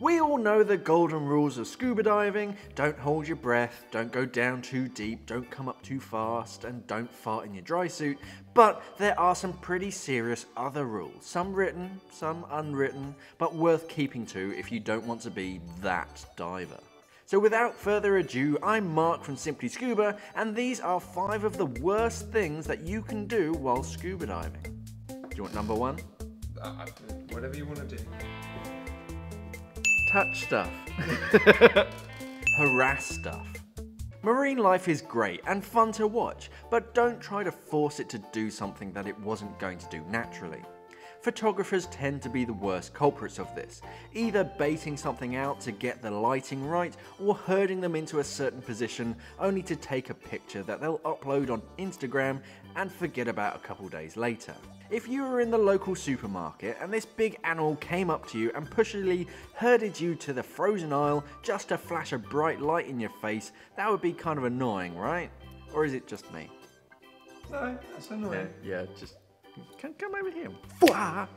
We all know the golden rules of scuba diving: don't hold your breath, don't go down too deep, don't come up too fast, and don't fart in your dry suit. But there are some pretty serious other rules, some written, some unwritten, but worth keeping to if you don't want to be that diver. So without further ado, I'm Mark from Simply Scuba, and these are 5 of the worst things that you can do while scuba diving. Do you want number 1? Whatever you want to do. Touch stuff. Harass stuff. Marine life is great and fun to watch, but don't try to force it to do something that it wasn't going to do naturally. Photographers tend to be the worst culprits of this, either baiting something out to get the lighting right or herding them into a certain position only to take a picture that they'll upload on Instagram and forget about a couple days later. If you were in the local supermarket and this big animal came up to you and pushily herded you to the frozen aisle just to flash a bright light in your face, that would be kind of annoying, right? Or is it just me? No, that's annoying. Yeah, just come over here. Yeah.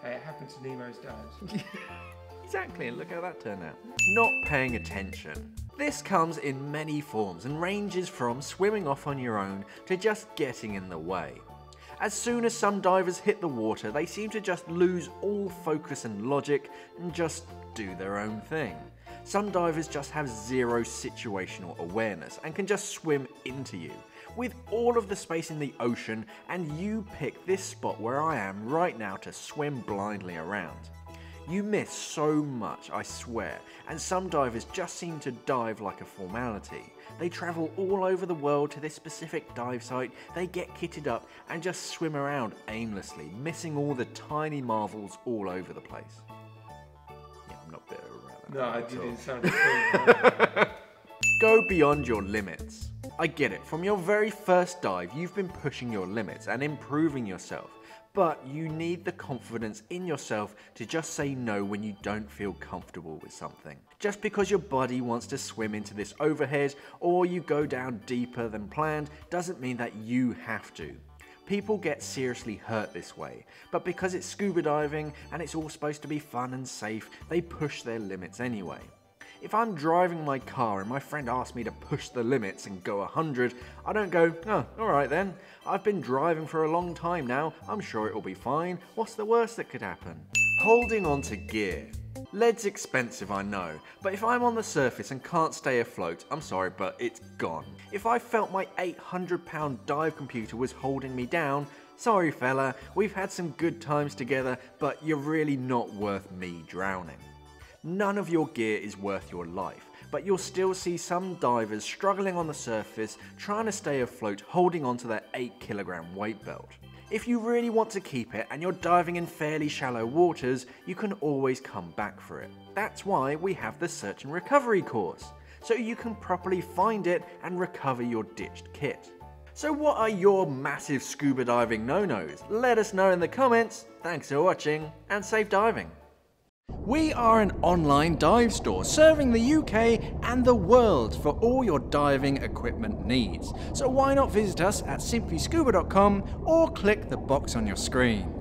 Hey, it happened to Nemo's dad. Exactly, and look how that turned out. Not paying attention. This comes in many forms and ranges from swimming off on your own to just getting in the way. As soon as some divers hit the water, they seem to just lose all focus and logic and just do their own thing. Some divers just have zero situational awareness and can just swim into you, with all of the space in the ocean, and you pick this spot where I am right now to swim blindly around. You miss so much, I swear, and some divers just seem to dive like a formality. They travel all over the world to this specific dive site, they get kitted up and just swim around aimlessly, missing all the tiny marvels all over the place. Yeah, I'm not bitter around that. No, I didn't sound cool. Go beyond your limits. I get it, from your very first dive you've been pushing your limits and improving yourself, but you need the confidence in yourself to just say no when you don't feel comfortable with something. Just because your body wants to swim into this overhead or you go down deeper than planned doesn't mean that you have to. People get seriously hurt this way, but because it's scuba diving and it's all supposed to be fun and safe, they push their limits anyway. If I'm driving my car and my friend asks me to push the limits and go 100, I don't go, oh, alright then. I've been driving for a long time now, I'm sure it'll be fine. What's the worst that could happen? Holding on to gear. Lead's expensive, I know, but if I'm on the surface and can't stay afloat, I'm sorry, but it's gone. If I felt my £800 dive computer was holding me down, sorry fella, we've had some good times together, but you're really not worth me drowning. None of your gear is worth your life, but you'll still see some divers struggling on the surface, trying to stay afloat, holding onto their 8kg weight belt. If you really want to keep it and you're diving in fairly shallow waters, you can always come back for it. That's why we have the search and recovery course, so you can properly find it and recover your ditched kit. So what are your massive scuba diving no-nos? Let us know in the comments. Thanks for watching and safe diving. We are an online dive store serving the UK and the world for all your diving equipment needs. So why not visit us at simplyscuba.com or click the box on your screen.